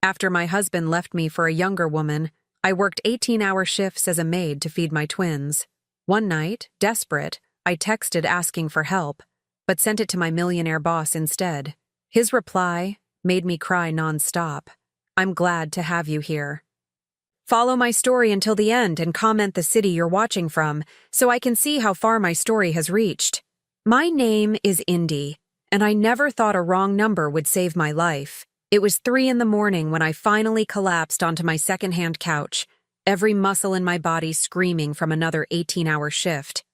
After my husband left me for a younger woman, I worked 18-hour shifts as a maid to feed my twins. One night, desperate, I texted asking for help, but sent it to my millionaire boss instead. His reply made me cry nonstop. "I'm glad to have you here. Follow my story until the end and comment the city you're watching from so I can see how far my story has reached. My name is Indy, and I never thought a wrong number would save my life. It was 3 in the morning when I finally collapsed onto my secondhand couch, every muscle in my body screaming from another 18-hour shift.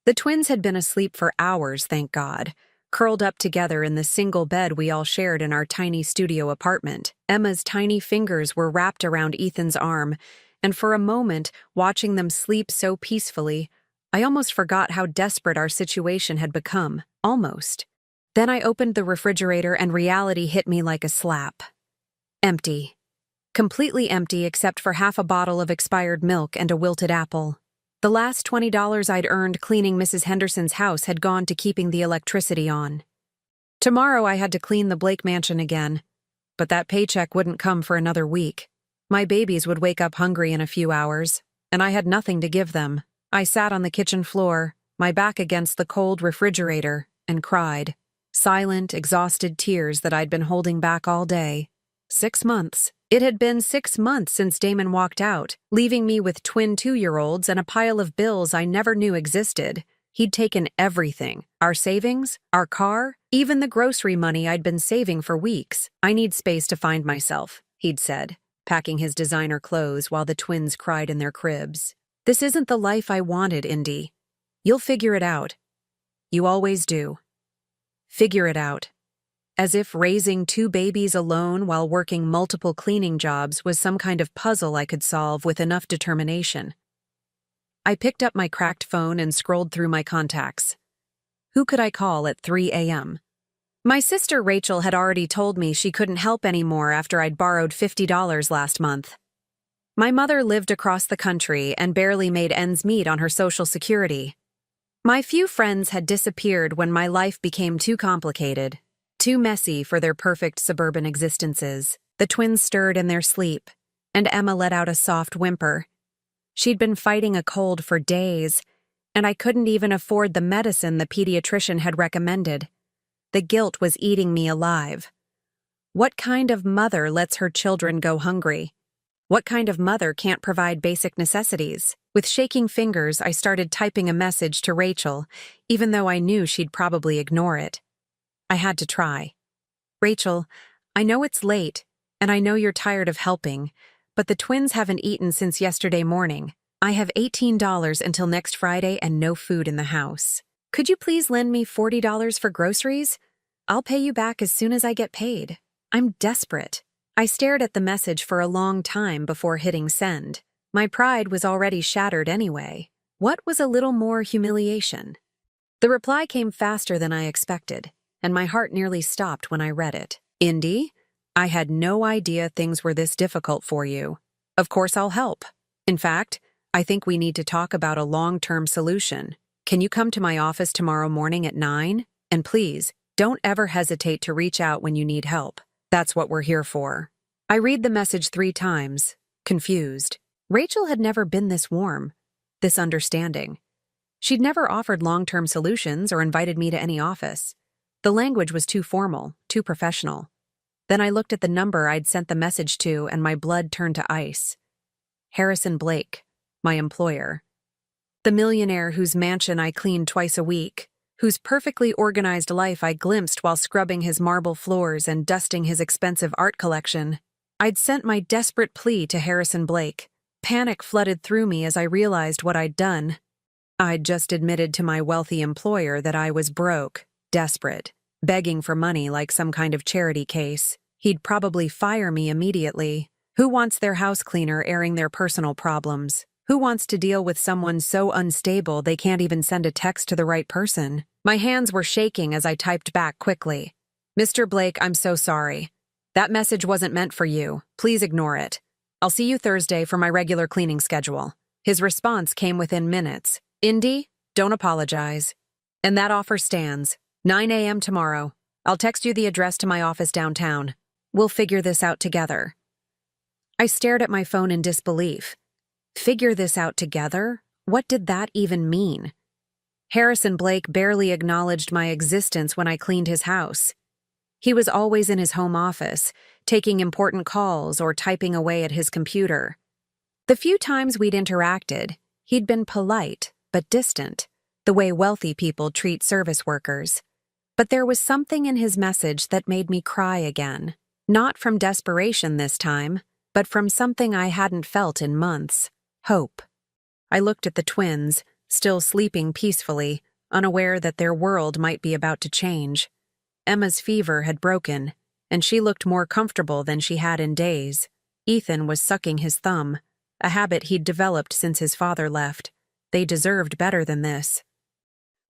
The twins had been asleep for hours, thank God, curled up together in the single bed we all shared in our tiny studio apartment. Emma's tiny fingers were wrapped around Ethan's arm, and for a moment, watching them sleep so peacefully, I almost forgot how desperate our situation had become. Almost. Then I opened the refrigerator and reality hit me like a slap. Empty. Completely empty except for half a bottle of expired milk and a wilted apple. The last $20 I'd earned cleaning Mrs. Henderson's house had gone to keeping the electricity on. Tomorrow I had to clean the Blake mansion again, but that paycheck wouldn't come for another week. My babies would wake up hungry in a few hours, and I had nothing to give them. I sat on the kitchen floor, my back against the cold refrigerator, and cried. Silent, exhausted tears that I'd been holding back all day. 6 months. It had been 6 months since Damon walked out, leaving me with twin 2-year-olds and a pile of bills I never knew existed. He'd taken everything. Our savings, our car, even the grocery money I'd been saving for weeks. "I need space to find myself," he'd said, packing his designer clothes while the twins cried in their cribs. "This isn't the life I wanted, Indy. You'll figure it out. You always do. Figure it out." As if raising 2 babies alone while working multiple cleaning jobs was some kind of puzzle I could solve with enough determination. I picked up my cracked phone and scrolled through my contacts. Who could I call at 3 a.m.? My sister Rachel had already told me she couldn't help anymore after I'd borrowed $50 last month. My mother lived across the country and barely made ends meet on her Social Security. My few friends had disappeared when my life became too complicated. Too messy for their perfect suburban existences. The twins stirred in their sleep, and Emma let out a soft whimper. She'd been fighting a cold for days, and I couldn't even afford the medicine the pediatrician had recommended. The guilt was eating me alive. What kind of mother lets her children go hungry? What kind of mother can't provide basic necessities? With shaking fingers, I started typing a message to Rachel, even though I knew she'd probably ignore it. I had to try. "Rachel, I know it's late, and I know you're tired of helping, but the twins haven't eaten since yesterday morning. I have $18 until next Friday and no food in the house. Could you please lend me $40 for groceries? I'll pay you back as soon as I get paid. I'm desperate." I stared at the message for a long time before hitting send. My pride was already shattered anyway. What was a little more humiliation? The reply came faster than I expected, and my heart nearly stopped when I read it. "Indy, I had no idea things were this difficult for you. Of course I'll help. In fact, I think we need to talk about a long-term solution. Can you come to my office tomorrow morning at 9? And please, don't ever hesitate to reach out when you need help. That's what we're here for." I read the message 3 times, confused. Rachel had never been this warm, this understanding. She'd never offered long-term solutions or invited me to any office. The language was too formal, too professional. Then I looked at the number I'd sent the message to and my blood turned to ice. Harrison Blake, my employer. The millionaire whose mansion I cleaned twice a week, whose perfectly organized life I glimpsed while scrubbing his marble floors and dusting his expensive art collection. I'd sent my desperate plea to Harrison Blake. Panic flooded through me as I realized what I'd done. I'd just admitted to my wealthy employer that I was broke. Desperate, begging for money like some kind of charity case. He'd probably fire me immediately. Who wants their house cleaner airing their personal problems? Who wants to deal with someone so unstable they can't even send a text to the right person? My hands were shaking as I typed back quickly. "Mr. Blake, I'm so sorry. That message wasn't meant for you. Please ignore it. I'll see you Thursday for my regular cleaning schedule." His response came within minutes. "Indy, don't apologize. And that offer stands. 9 a.m. tomorrow. I'll text you the address to my office downtown. We'll figure this out together." I stared at my phone in disbelief. Figure this out together? What did that even mean? Harrison Blake barely acknowledged my existence when I cleaned his house. He was always in his home office, taking important calls or typing away at his computer. The few times we'd interacted, he'd been polite but distant, the way wealthy people treat service workers. But there was something in his message that made me cry again. Not from desperation this time, but from something I hadn't felt in months: hope. I looked at the twins, still sleeping peacefully, unaware that their world might be about to change. Emma's fever had broken, and she looked more comfortable than she had in days. Ethan was sucking his thumb, a habit he'd developed since his father left. They deserved better than this.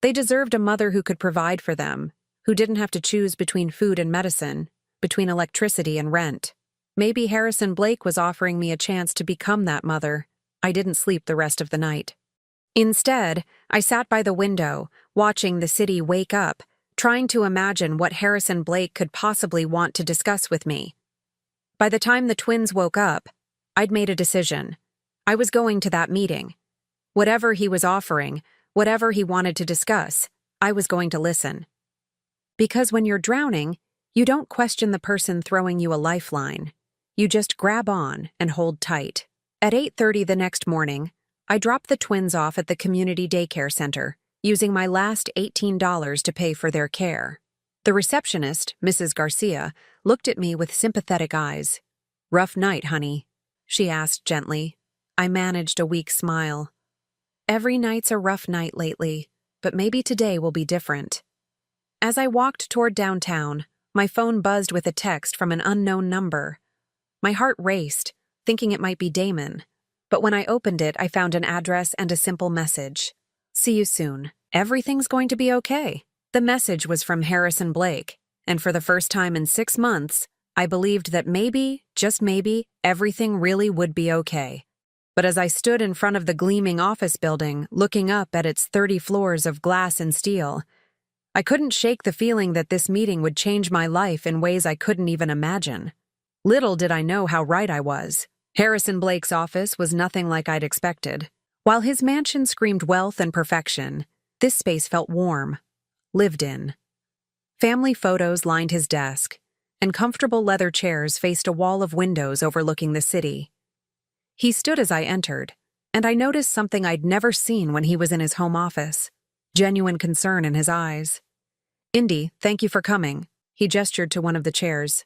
They deserved a mother who could provide for them, who didn't have to choose between food and medicine, between electricity and rent. Maybe Harrison Blake was offering me a chance to become that mother. I didn't sleep the rest of the night. Instead, I sat by the window, watching the city wake up, trying to imagine what Harrison Blake could possibly want to discuss with me. By the time the twins woke up, I'd made a decision. I was going to that meeting. Whatever he was offering, whatever he wanted to discuss, I was going to listen. Because when you're drowning, you don't question the person throwing you a lifeline. You just grab on and hold tight. At 8:30 the next morning, I dropped the twins off at the community daycare center, using my last $18 to pay for their care. The receptionist, Mrs. Garcia, looked at me with sympathetic eyes. "Rough night, honey?" she asked gently. I managed a weak smile. Every night's a rough night lately, but maybe today will be different. As I walked toward downtown, my phone buzzed with a text from an unknown number. My heart raced, thinking it might be Damon. But when I opened it, I found an address and a simple message. "See you soon. Everything's going to be okay." The message was from Harrison Blake, and for the first time in 6 months, I believed that maybe, just maybe, everything really would be okay. But as I stood in front of the gleaming office building, looking up at its 30 floors of glass and steel, I couldn't shake the feeling that this meeting would change my life in ways I couldn't even imagine. Little did I know how right I was. Harrison Blake's office was nothing like I'd expected. While his mansion screamed wealth and perfection, this space felt warm, lived in. Family photos lined his desk, and comfortable leather chairs faced a wall of windows overlooking the city. He stood as I entered, and I noticed something I'd never seen when he was in his home office: genuine concern in his eyes. "Indy, thank you for coming." He gestured to one of the chairs.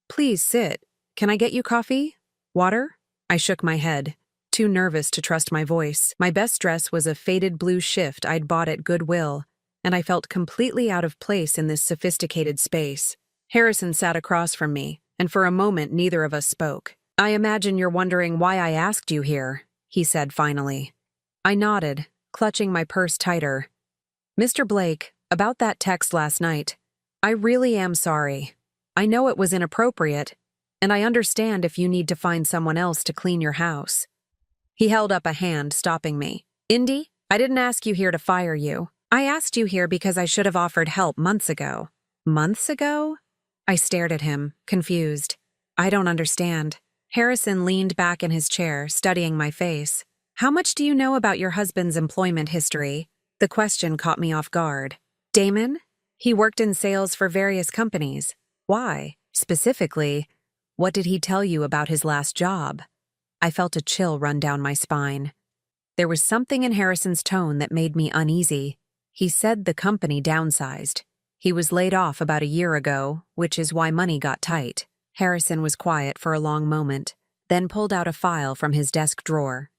"Please sit. Can I get you coffee? Water?" I shook my head, too nervous to trust my voice. My best dress was a faded blue shift I'd bought at Goodwill, and I felt completely out of place in this sophisticated space. Harrison sat across from me, and for a moment neither of us spoke. "I imagine you're wondering why I asked you here," he said finally. I nodded, clutching my purse tighter. "Mr. Blake, about that text last night, I really am sorry. I know it was inappropriate, and I understand if you need to find someone else to clean your house." He held up a hand, stopping me. "Indy, I didn't ask you here to fire you. I asked you here because I should have offered help months ago." "Months ago?" I stared at him, confused. "I don't understand." Harrison leaned back in his chair, studying my face. "How much do you know about your husband's employment history?" The question caught me off guard. "Damon? He worked in sales for various companies. Why? Specifically, what did he tell you about his last job?" I felt a chill run down my spine. There was something in Harrison's tone that made me uneasy. He said the company downsized. He was laid off about a year ago, which is why money got tight. Harrison was quiet for a long moment, then pulled out a file from his desk drawer.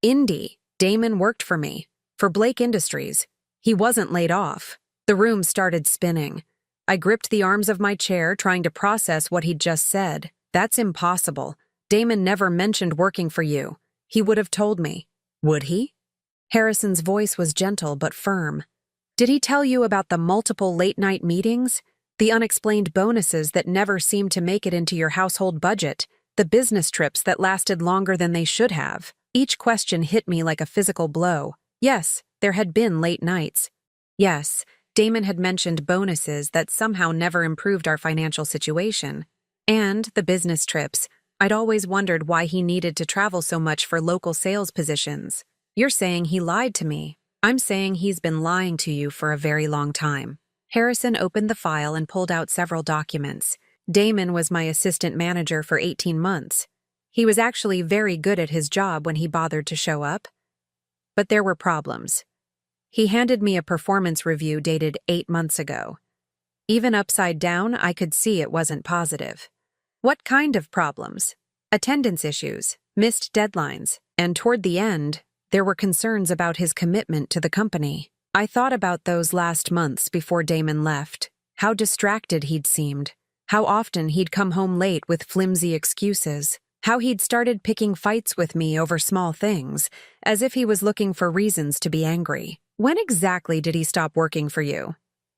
"Indy, Damon worked for me, for Blake Industries. He wasn't laid off." The room started spinning. I gripped the arms of my chair, trying to process what he'd just said. "That's impossible. Damon never mentioned working for you. He would have told me." "Would he?" Harrison's voice was gentle but firm. "Did he tell you about the multiple late-night meetings? The unexplained bonuses that never seemed to make it into your household budget? The business trips that lasted longer than they should have?" Each question hit me like a physical blow. Yes, there had been late nights. Yes, Damon had mentioned bonuses that somehow never improved our financial situation. And the business trips. I'd always wondered why he needed to travel so much for local sales positions. You're saying he lied to me. I'm saying he's been lying to you for a very long time. Harrison opened the file and pulled out several documents. Damon was my assistant manager for 18 months. He was actually very good at his job when he bothered to show up. But there were problems. He handed me a performance review dated 8 months ago. Even upside down, I could see it wasn't positive. What kind of problems? Attendance issues, missed deadlines, and toward the end, there were concerns about his commitment to the company. I thought about those last months before Damon left, how distracted he'd seemed, how often he'd come home late with flimsy excuses, how he'd started picking fights with me over small things, as if he was looking for reasons to be angry. When exactly did he stop working for you?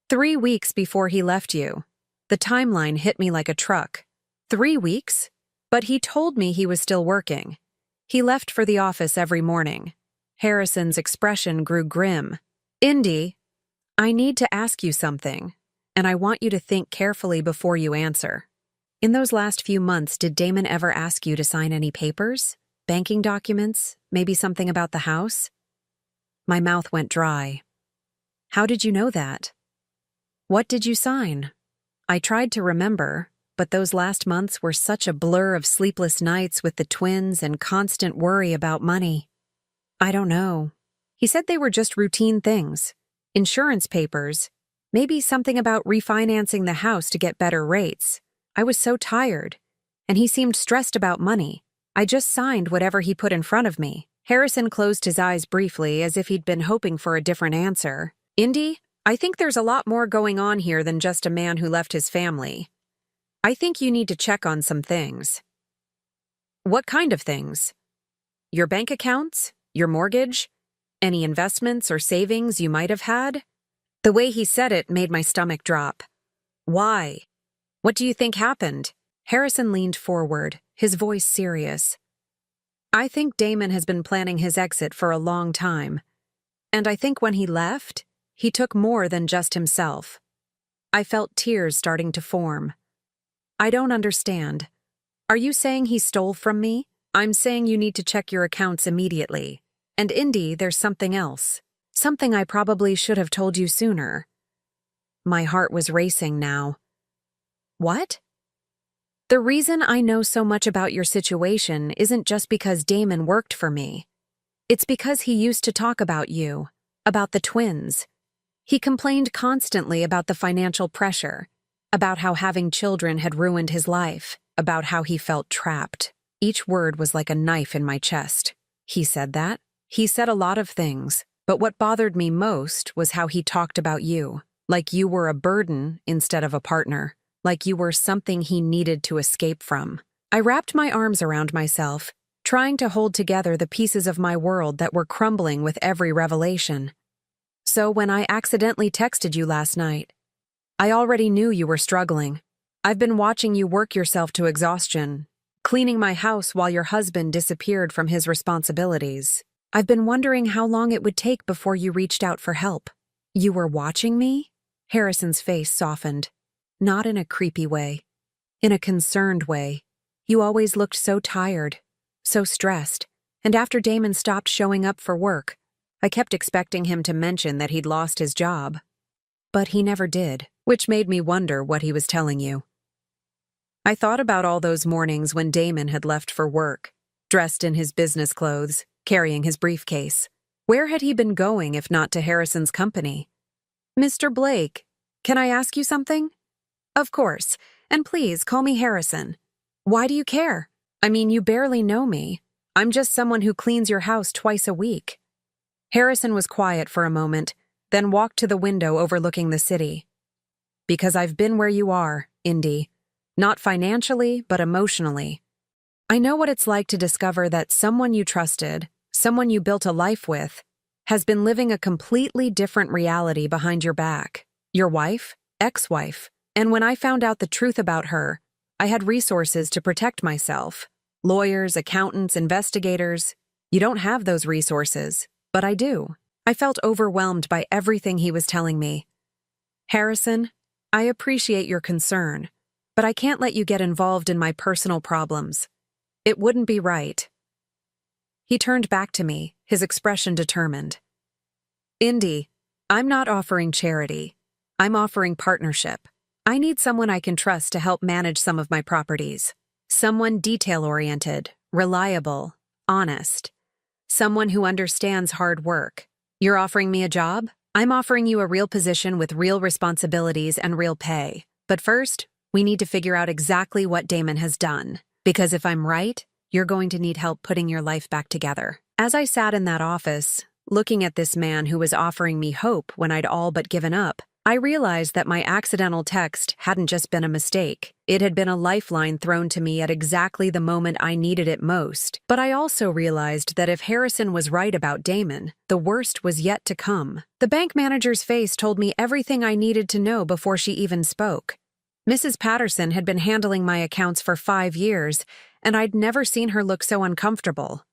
3 weeks before he left you. The timeline hit me like a truck. 3 weeks? But he told me he was still working. He left for the office every morning. Harrison's expression grew grim. Indy, I need to ask you something, and I want you to think carefully before you answer. In those last few months, did Damon ever ask you to sign any papers? Banking documents? Maybe something about the house? My mouth went dry. How did you know that? What did you sign? I tried to remember, but those last months were such a blur of sleepless nights with the twins and constant worry about money. I don't know. He said they were just routine things. Insurance papers. Maybe something about refinancing the house to get better rates. I was so tired, and he seemed stressed about money. I just signed whatever he put in front of me. Harrison closed his eyes briefly as if he'd been hoping for a different answer. Indy, I think there's a lot more going on here than just a man who left his family. I think you need to check on some things. What kind of things? Your bank accounts? Your mortgage? Any investments or savings you might have had? The way he said it made my stomach drop. Why? What do you think happened? Harrison leaned forward, his voice serious. I think Damon has been planning his exit for a long time. And I think when he left, he took more than just himself. I felt tears starting to form. I don't understand. Are you saying he stole from me? I'm saying you need to check your accounts immediately. And Indy, there's something else. Something I probably should have told you sooner. My heart was racing now. What? The reason I know so much about your situation isn't just because Damon worked for me. It's because he used to talk about you, about the twins. He complained constantly about the financial pressure, about how having children had ruined his life, about how he felt trapped. Each word was like a knife in my chest. He said that. He said a lot of things, but what bothered me most was how he talked about you, like you were a burden instead of a partner, like you were something he needed to escape from. I wrapped my arms around myself, trying to hold together the pieces of my world that were crumbling with every revelation. So when I accidentally texted you last night, I already knew you were struggling. I've been watching you work yourself to exhaustion, cleaning my house while your husband disappeared from his responsibilities. I've been wondering how long it would take before you reached out for help. You were watching me? Harrison's face softened. Not in a creepy way. In a concerned way. You always looked so tired, so stressed, and after Damon stopped showing up for work, I kept expecting him to mention that he'd lost his job. But he never did, which made me wonder what he was telling you. I thought about all those mornings when Damon had left for work, dressed in his business clothes, carrying his briefcase. Where had he been going if not to Harrison's company? Mr. Blake, can I ask you something? Of course, and please call me Harrison. Why do you care? I mean, you barely know me. I'm just someone who cleans your house twice a week. Harrison was quiet for a moment, then walked to the window overlooking the city. Because I've been where you are, Indy. Not financially, but emotionally. I know what it's like to discover that someone you trusted, someone you built a life with, has been living a completely different reality behind your back. Your wife, ex-wife. And when I found out the truth about her, I had resources to protect myself. Lawyers, accountants, investigators. You don't have those resources, but I do. I felt overwhelmed by everything he was telling me. Harrison, I appreciate your concern, but I can't let you get involved in my personal problems. It wouldn't be right. He turned back to me, his expression determined. Indy, I'm not offering charity. I'm offering partnership. I need someone I can trust to help manage some of my properties. Someone detail-oriented, reliable, honest. Someone who understands hard work. You're offering me a job? I'm offering you a real position with real responsibilities and real pay. But first, we need to figure out exactly what Damon has done. Because if I'm right, you're going to need help putting your life back together. As I sat in that office, looking at this man who was offering me hope when I'd all but given up, I realized that my accidental text hadn't just been a mistake. It had been a lifeline thrown to me at exactly the moment I needed it most. But I also realized that if Harrison was right about Damon, the worst was yet to come. The bank manager's face told me everything I needed to know before she even spoke. Mrs. Patterson had been handling my accounts for 5 years, and I'd never seen her look so uncomfortable.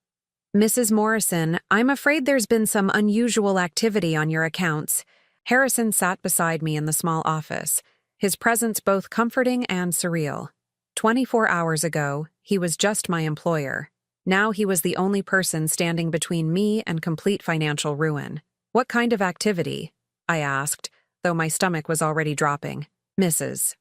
Mrs. Morrison, I'm afraid there's been some unusual activity on your accounts. Harrison sat beside me in the small office, his presence both comforting and surreal. 24 hours ago, he was just my employer. Now he was the only person standing between me and complete financial ruin. What kind of activity? I asked, though my stomach was already dropping. Mrs.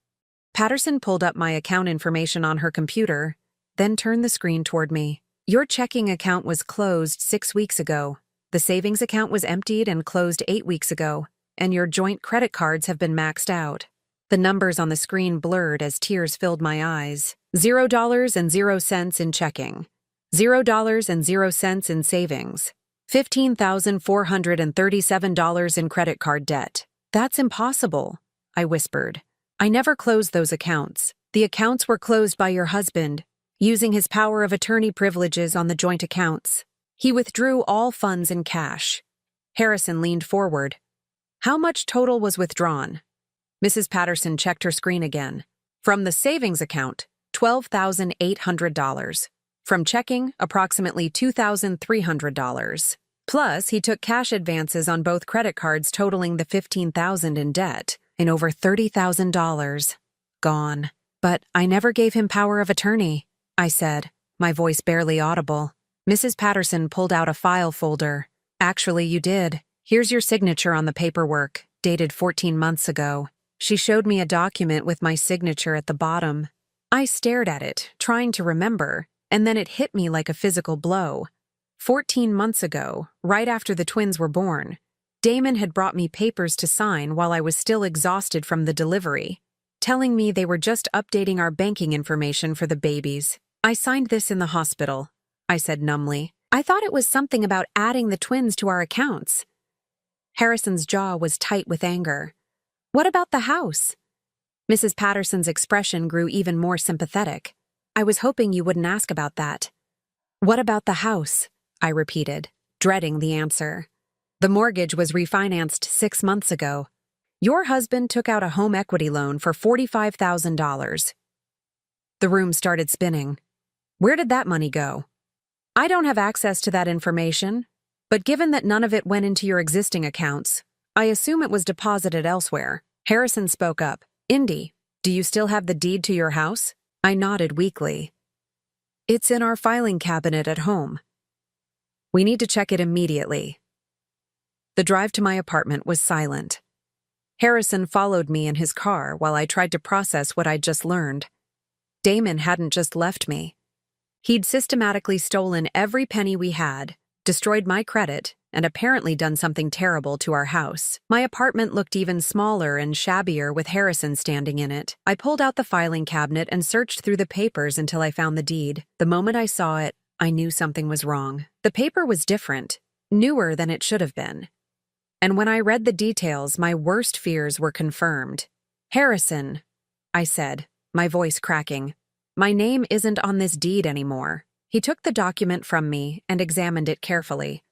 Patterson pulled up my account information on her computer, then turned the screen toward me. Your checking account was closed 6 weeks ago. The savings account was emptied and closed 8 weeks ago, and your joint credit cards have been maxed out. The numbers on the screen blurred as tears filled my eyes. $0.00 in checking. $0.00 in savings. $15,437 in credit card debt. That's impossible, I whispered. I never closed those accounts. The accounts were closed by your husband, using his power of attorney privileges on the joint accounts. He withdrew all funds in cash. Harrison leaned forward. How much total was withdrawn? Mrs. Patterson checked her screen again. From the savings account, $12,800. From checking, approximately $2,300. Plus, he took cash advances on both credit cards totaling the $15,000 in debt, and over $30,000. Gone. But I never gave him power of attorney, I said, my voice barely audible. Mrs. Patterson pulled out a file folder. Actually, you did. Here's your signature on the paperwork, dated 14 months ago. She showed me a document with my signature at the bottom. I stared at it, trying to remember, and then it hit me like a physical blow. 14 months ago, right after the twins were born, Damon had brought me papers to sign while I was still exhausted from the delivery, telling me they were just updating our banking information for the babies. I signed this in the hospital, I said numbly. I thought it was something about adding the twins to our accounts. Harrison's jaw was tight with anger. What about the house? Mrs. Patterson's expression grew even more sympathetic. I was hoping you wouldn't ask about that. What about the house? I repeated, dreading the answer. The mortgage was refinanced 6 months ago. Your husband took out a home equity loan for $45,000. The room started spinning. Where did that money go? I don't have access to that information, but given that none of it went into your existing accounts, I assume it was deposited elsewhere. Harrison spoke up. Indy, do you still have the deed to your house? I nodded weakly. It's in our filing cabinet at home. We need to check it immediately. The drive to my apartment was silent. Harrison followed me in his car while I tried to process what I'd just learned. Damon hadn't just left me. He'd systematically stolen every penny we had, destroyed my credit, and apparently done something terrible to our house. My apartment looked even smaller and shabbier with Harrison standing in it. I pulled out the filing cabinet and searched through the papers until I found the deed. The moment I saw it, I knew something was wrong. The paper was different, newer than it should have been. And when I read the details, my worst fears were confirmed. Harrison, I said, my voice cracking. My name isn't on this deed anymore. He took the document from me and examined it carefully.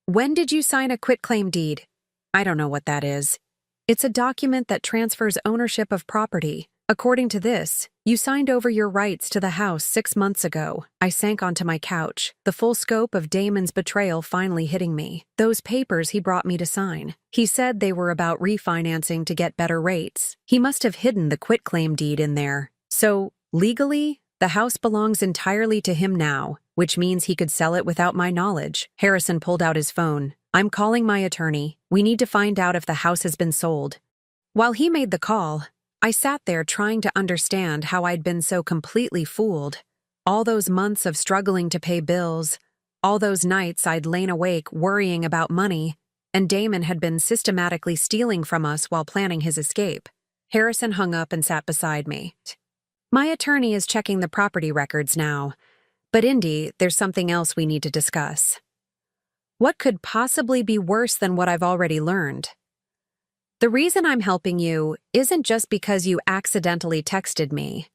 When did you sign a quitclaim deed? I don't know what that is. It's a document that transfers ownership of property. According to this, you signed over your rights to the house 6 months ago. I sank onto my couch, the full scope of Damon's betrayal finally hitting me. Those papers he brought me to sign. He said they were about refinancing to get better rates. He must have hidden the quitclaim deed in there. So, legally, The house belongs entirely to him now, which means he could sell it without my knowledge. Harrison pulled out his phone. I'm calling my attorney. We need to find out if the house has been sold. While he made the call, I sat there trying to understand how I'd been so completely fooled. All those months of struggling to pay bills, all those nights I'd lain awake worrying about money, and Damon had been systematically stealing from us while planning his escape. Harrison hung up and sat beside me. My attorney is checking the property records now, but Indy, there's something else we need to discuss. What could possibly be worse than what I've already learned? The reason I'm helping you isn't just because you accidentally texted me.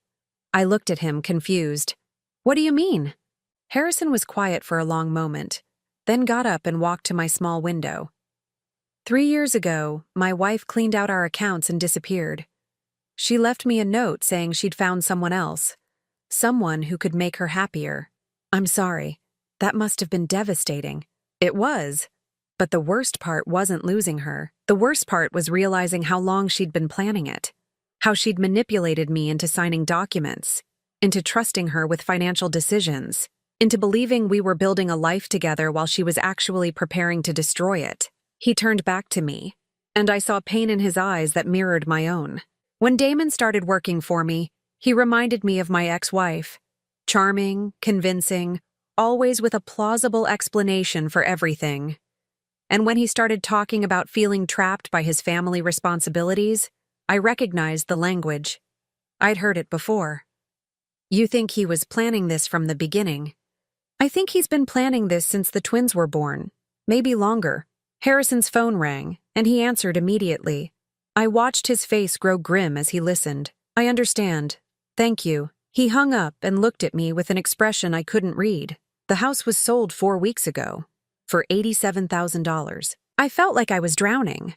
I looked at him, confused. What do you mean? Harrison was quiet for a long moment, then got up and walked to my small window. 3 years ago, my wife cleaned out our accounts and disappeared. She left me a note saying she'd found someone else, someone who could make her happier. I'm sorry. That must have been devastating. It was. But the worst part wasn't losing her. The worst part was realizing how long she'd been planning it. How she'd manipulated me into signing documents, into trusting her with financial decisions, into believing we were building a life together while she was actually preparing to destroy it. He turned back to me, and I saw pain in his eyes that mirrored my own. When Damon started working for me, he reminded me of my ex-wife. Charming, convincing, always with a plausible explanation for everything. And when he started talking about feeling trapped by his family responsibilities, I recognized the language. I'd heard it before. You think he was planning this from the beginning? I think he's been planning this since the twins were born, maybe longer. Harrison's phone rang, and he answered immediately. I watched his face grow grim as he listened. I understand. Thank you. He hung up and looked at me with an expression I couldn't read. The house was sold 4 weeks ago, for $87,000. I felt like I was drowning.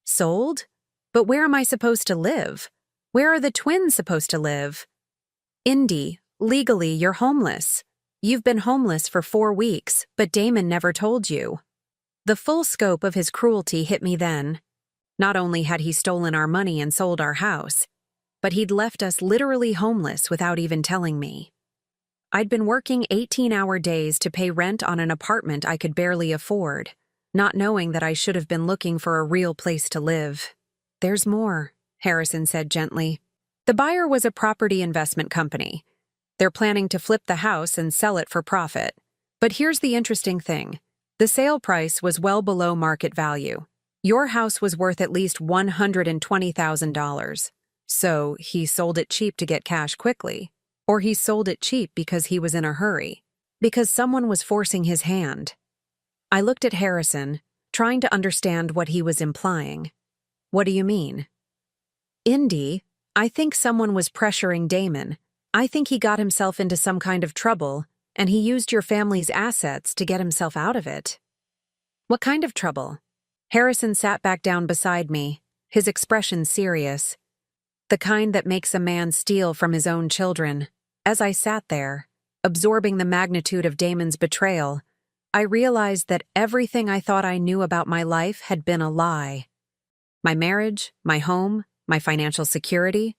Sold? But where am I supposed to live? Where are the twins supposed to live? Indy, legally you're homeless. You've been homeless for 4 weeks, but Damon never told you. The full scope of his cruelty hit me then. Not only had he stolen our money and sold our house, but he'd left us literally homeless without even telling me. I'd been working 18-hour days to pay rent on an apartment I could barely afford, not knowing that I should have been looking for a real place to live. There's more, Harrison said gently. The buyer was a property investment company. They're planning to flip the house and sell it for profit. But here's the interesting thing. The sale price was well below market value. Your house was worth at least $120,000. So he sold it cheap to get cash quickly. Or he sold it cheap because he was in a hurry. Because someone was forcing his hand. I looked at Harrison, trying to understand what he was implying. What do you mean? Indy, I think someone was pressuring Damon. I think he got himself into some kind of trouble, and he used your family's assets to get himself out of it. What kind of trouble? Harrison sat back down beside me, his expression serious. The kind that makes a man steal from his own children. As I sat there, absorbing the magnitude of Damon's betrayal, I realized that everything I thought I knew about my life had been a lie. My marriage, my home, my financial security,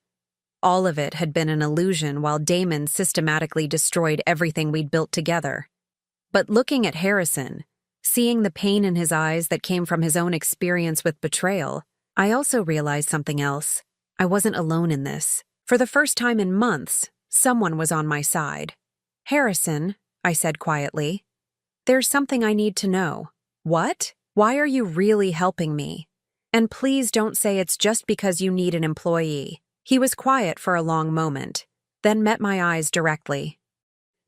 all of it had been an illusion while Damon systematically destroyed everything we'd built together. But looking at Harrison, seeing the pain in his eyes that came from his own experience with betrayal, I also realized something else. I wasn't alone in this. For the first time in months, someone was on my side. Harrison, I said quietly, there's something I need to know. What? Why are you really helping me? And please don't say it's just because you need an employee. He was quiet for a long moment, then met my eyes directly.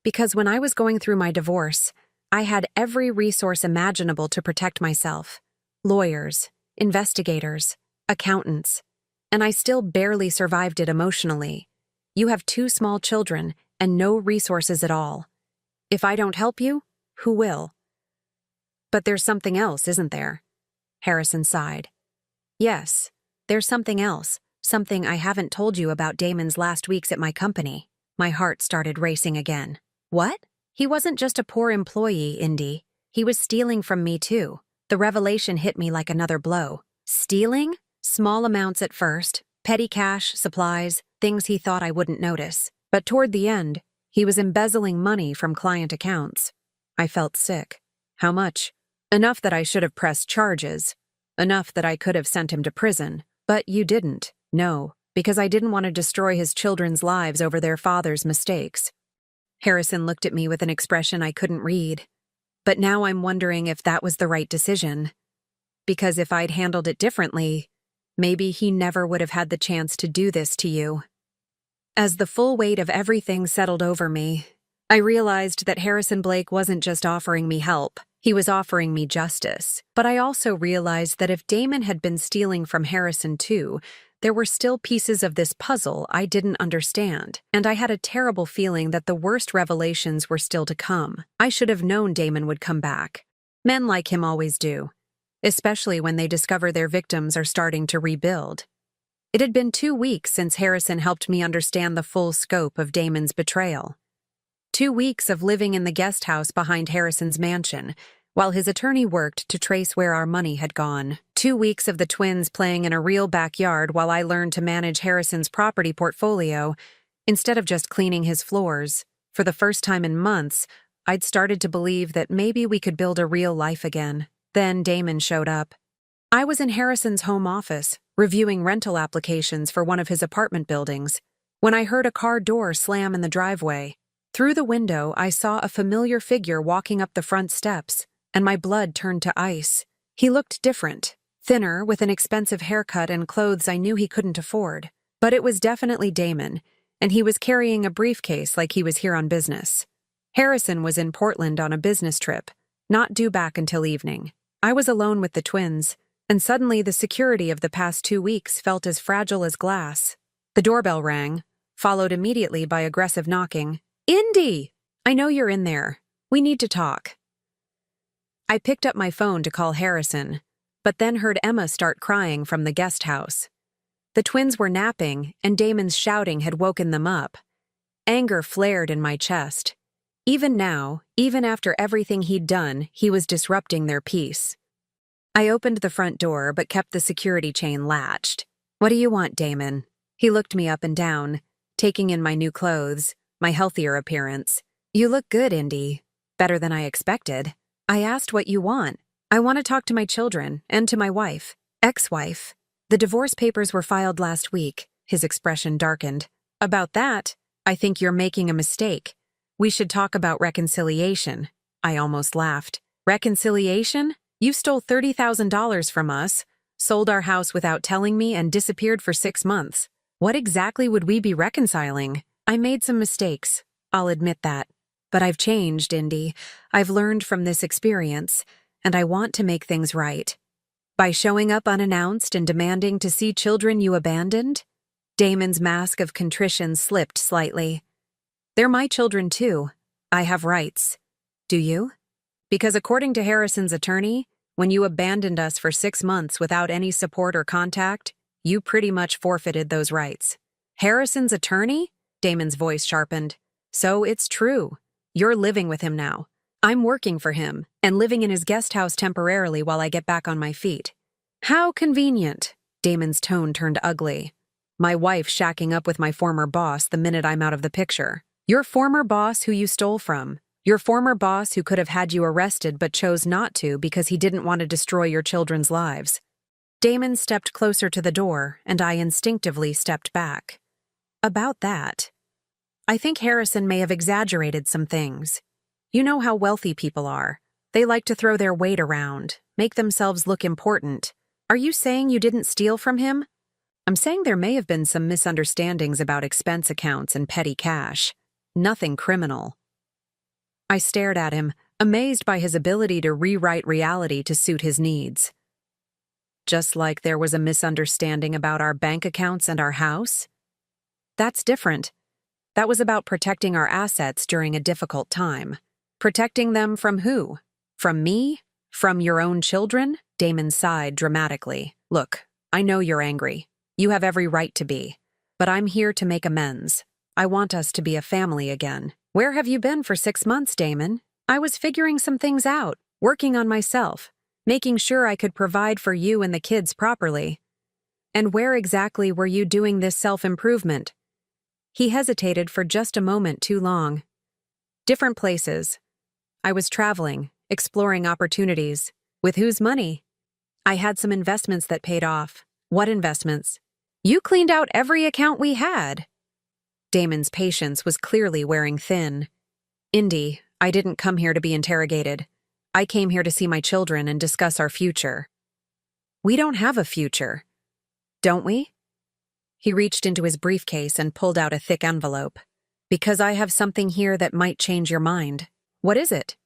Because when I was going through my divorce, I had every resource imaginable to protect myself. Lawyers, investigators, accountants. And I still barely survived it emotionally. You have 2 small children and no resources at all. If I don't help you, who will? But there's something else, isn't there? Harrison sighed. Yes, there's something else, something I haven't told you about Damon's last weeks at my company. My heart started racing again. What? He wasn't just a poor employee, Indy. He was stealing from me too. The revelation hit me like another blow. Stealing? Small amounts at first, petty cash, supplies, things he thought I wouldn't notice. But toward the end, he was embezzling money from client accounts. I felt sick. How much? Enough that I should have pressed charges. Enough that I could have sent him to prison. But you didn't. No, because I didn't want to destroy his children's lives over their father's mistakes. Harrison looked at me with an expression I couldn't read. But now I'm wondering if that was the right decision. Because if I'd handled it differently, maybe he never would have had the chance to do this to you. As the full weight of everything settled over me, I realized that Harrison Blake wasn't just offering me help, he was offering me justice. But I also realized that if Damon had been stealing from Harrison too, there were still pieces of this puzzle I didn't understand, and I had a terrible feeling that the worst revelations were still to come. I should have known Damon would come back. Men like him always do, especially when they discover their victims are starting to rebuild. It had been 2 weeks since Harrison helped me understand the full scope of Damon's betrayal. 2 weeks of living in the guest house behind Harrison's mansion, while his attorney worked to trace where our money had gone. 2 weeks of the twins playing in a real backyard while I learned to manage Harrison's property portfolio, instead of just cleaning his floors. For the first time in months, I'd started to believe that maybe we could build a real life again. Then Damon showed up. I was in Harrison's home office, reviewing rental applications for one of his apartment buildings, when I heard a car door slam in the driveway. Through the window, I saw a familiar figure walking up the front steps, and my blood turned to ice. He looked different, thinner, with an expensive haircut and clothes I knew he couldn't afford. But it was definitely Damon, and he was carrying a briefcase like he was here on business. Harrison was in Portland on a business trip, not due back until evening. I was alone with the twins, and suddenly the security of the past 2 weeks felt as fragile as glass. The doorbell rang, followed immediately by aggressive knocking. "Indy! I know you're in there. We need to talk." I picked up my phone to call Harrison, but then heard Emma start crying from the guest house. The twins were napping, and Damon's shouting had woken them up. Anger flared in my chest. Even now, even after everything he'd done, he was disrupting their peace. I opened the front door but kept the security chain latched. "What do you want, Damon?" He looked me up and down, taking in my new clothes, my healthier appearance. "You look good, Indy. Better than I expected." I asked what you want. "I want to talk to my children and to my wife, ex-wife. The divorce papers were filed last week." His expression darkened. "About that, I think you're making a mistake. We should talk about reconciliation." I almost laughed. "Reconciliation? You stole $30,000 from us, sold our house without telling me, and disappeared for 6 months. What exactly would we be reconciling?" "I made some mistakes. I'll admit that. But I've changed, Indy. I've learned from this experience, and I want to make things right. By showing up unannounced and demanding to see children you abandoned?" Damon's mask of contrition slipped slightly. "They're my children too. I have rights. Do you? Because according to Harrison's attorney, when you abandoned us for 6 months without any support or contact, you pretty much forfeited those rights." "Harrison's attorney?" Damon's voice sharpened. "So it's true. You're living with him now. I'm working for him and living in his guest house temporarily while I get back on my feet." "How convenient." Damon's tone turned ugly. "My wife shacking up with my former boss the minute I'm out of the picture. Your former boss who you stole from. Your former boss who could have had you arrested but chose not to because he didn't want to destroy your children's lives." Damon stepped closer to the door, and I instinctively stepped back. "About that, I think Harrison may have exaggerated some things. You know how wealthy people are. They like to throw their weight around, make themselves look important. Are you saying you didn't steal from him?" "I'm saying there may have been some misunderstandings about expense accounts and petty cash. Nothing criminal." I stared at him, amazed by his ability to rewrite reality to suit his needs. "Just like there was a misunderstanding about our bank accounts and our house?" "That's different. That was about protecting our assets during a difficult time." "Protecting them from who? From me? From your own children?" Damon sighed dramatically. "Look, I know you're angry. You have every right to be. But I'm here to make amends. I want us to be a family again." "Where have you been for 6 months, Damon?" "I was figuring some things out, working on myself, making sure I could provide for you and the kids properly." "And where exactly were you doing this self-improvement?" He hesitated for just a moment too long. Different places. I was traveling, exploring opportunities. With whose money? I had some investments that paid off. What investments? You cleaned out every account we had. Damon's patience was clearly wearing thin. Indy, I didn't come here to be interrogated. I came here to see my children and discuss our future. We don't have a future. Don't we? He reached into his briefcase and pulled out a thick envelope. Because I have something here that might change your mind. What is it?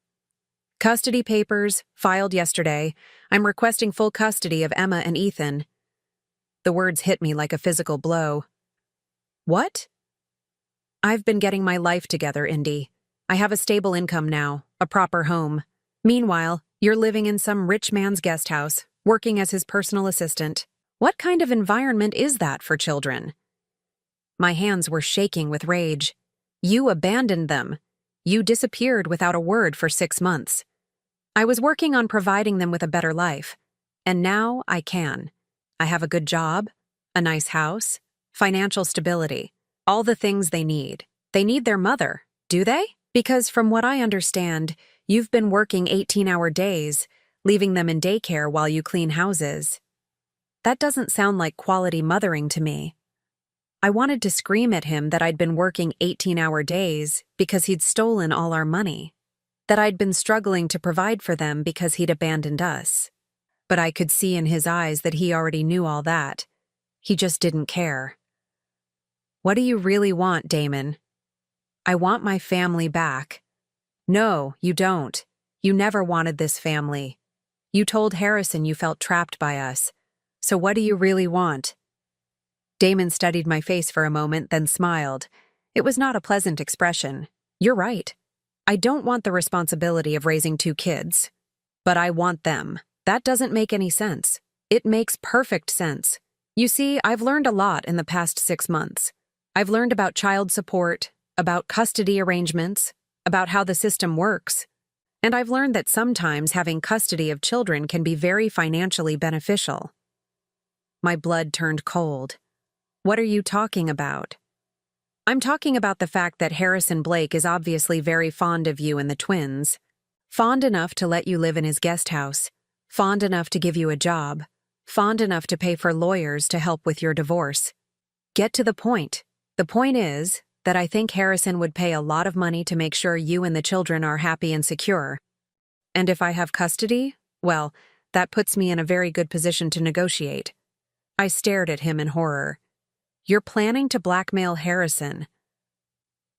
Custody papers, filed yesterday. I'm requesting full custody of Emma and Ethan. The words hit me like a physical blow. What? I've been getting my life together, Indy. I have a stable income now, a proper home. Meanwhile, you're living in some rich man's guest house, working as his personal assistant. What kind of environment is that for children? My hands were shaking with rage. You abandoned them. You disappeared without a word for 6 months. I was working on providing them with a better life. And now I can. I have a good job, a nice house, financial stability, all the things they need. They need their mother, do they? Because from what I understand, you've been working 18-hour days, leaving them in daycare while you clean houses. That doesn't sound like quality mothering to me. I wanted to scream at him that I'd been working 18-hour days because he'd stolen all our money, that I'd been struggling to provide for them because he'd abandoned us. But I could see in his eyes that he already knew all that. He just didn't care. What do you really want, Damon? I want my family back. No, you don't. You never wanted this family. You told Harrison you felt trapped by us. So what do you really want? Damon studied my face for a moment, then smiled. It was not a pleasant expression. You're right. I don't want the responsibility of raising 2 kids. But I want them. That doesn't make any sense. It makes perfect sense. You see, I've learned a lot in the past 6 months. I've learned about child support, about custody arrangements, about how the system works. And I've learned that sometimes having custody of children can be very financially beneficial. My blood turned cold. What are you talking about? I'm talking about the fact that Harrison Blake is obviously very fond of you and the twins. Fond enough to let you live in his guest house. Fond enough to give you a job. Fond enough to pay for lawyers to help with your divorce. Get to the point. The point is that I think Harrison would pay a lot of money to make sure you and the children are happy and secure. And if I have custody, well, that puts me in a very good position to negotiate. I stared at him in horror. You're planning to blackmail Harrison.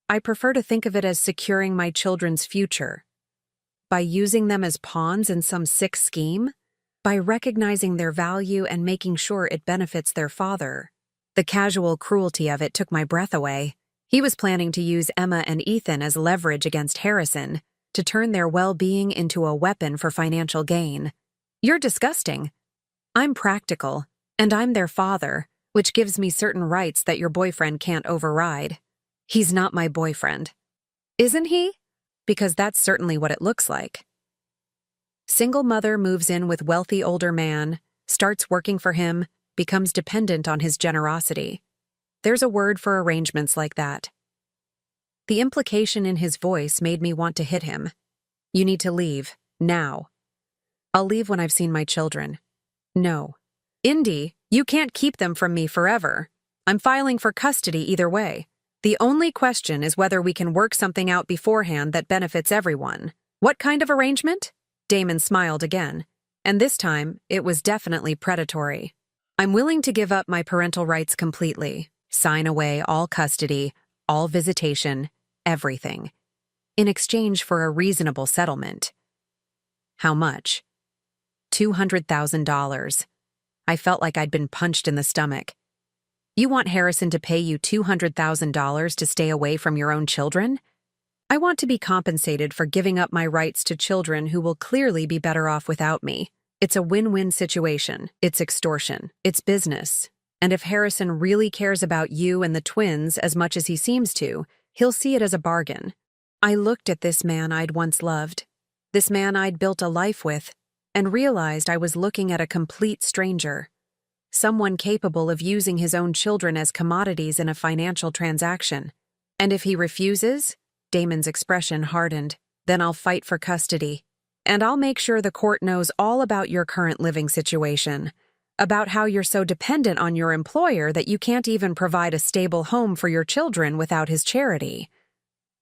I prefer to think of it as securing my children's future. By using them as pawns in some sick scheme? By recognizing their value and making sure it benefits their father. The casual cruelty of it took my breath away. He was planning to use Emma and Ethan as leverage against Harrison, to turn their well-being into a weapon for financial gain. You're disgusting. I'm practical, and I'm their father, which gives me certain rights that your boyfriend can't override. He's not my boyfriend. Isn't he? Because that's certainly what it looks like. Single mother moves in with wealthy older man, starts working for him, becomes dependent on his generosity. There's a word for arrangements like that. The implication in his voice made me want to hit him. You need to leave, now. I'll leave when I've seen my children. No. Indy, you can't keep them from me forever. I'm filing for custody either way. The only question is whether we can work something out beforehand that benefits everyone. What kind of arrangement? Damon smiled again, and this time it was definitely predatory. I'm willing to give up my parental rights completely, sign away all custody, all visitation, everything, in exchange for a reasonable settlement. How much? $200,000. I felt like I'd been punched in the stomach. You want Harrison to pay you $200,000 to stay away from your own children? I want to be compensated for giving up my rights to children who will clearly be better off without me. It's a win-win situation. It's extortion. It's business. And if Harrison really cares about you and the twins as much as he seems to, he'll see it as a bargain. I looked at this man I'd once loved, this man I'd built a life with, and realized I was looking at a complete stranger. someone capable of using his own children as commodities in a financial transaction. And if he refuses, Damon's expression hardened, then I'll fight for custody. And I'll make sure the court knows all about your current living situation, about how you're so dependent on your employer that you can't even provide a stable home for your children without his charity.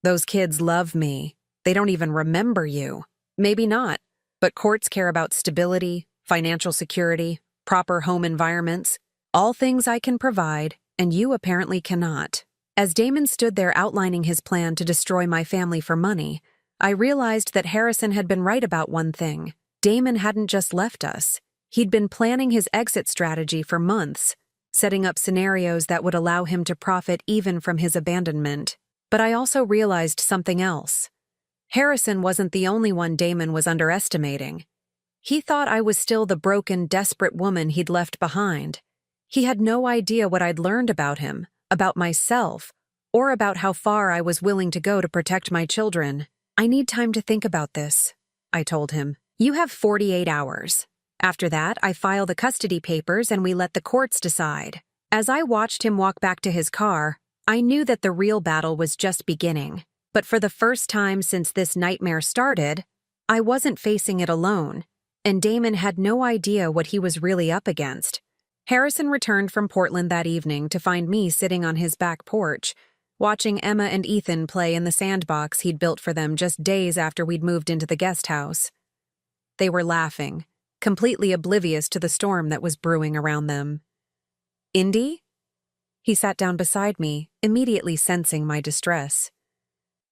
Those kids love me. They don't even remember you. Maybe not, but courts care about stability, financial security, proper home environments, all things I can provide, and you apparently cannot. As Damon stood there outlining his plan to destroy my family for money, I realized that Harrison had been right about one thing. Damon hadn't just left us. He'd been planning his exit strategy for months, setting up scenarios that would allow him to profit even from his abandonment. But I also realized something else. Harrison wasn't the only one Damon was underestimating. He thought I was still the broken, desperate woman he'd left behind. He had no idea what I'd learned about him, about myself, or about how far I was willing to go to protect my children. I need time to think about this, I told him. You have 48 hours. After that, I file the custody papers and we let the courts decide. As I watched him walk back to his car, I knew that the real battle was just beginning. But for the first time since this nightmare started, I wasn't facing it alone, and Damon had no idea what he was really up against. Harrison returned from Portland that evening to find me sitting on his back porch, watching Emma and Ethan play in the sandbox he'd built for them just days after we'd moved into the guest house. They were laughing, completely oblivious to the storm that was brewing around them. Indy? He sat down beside me, immediately sensing my distress.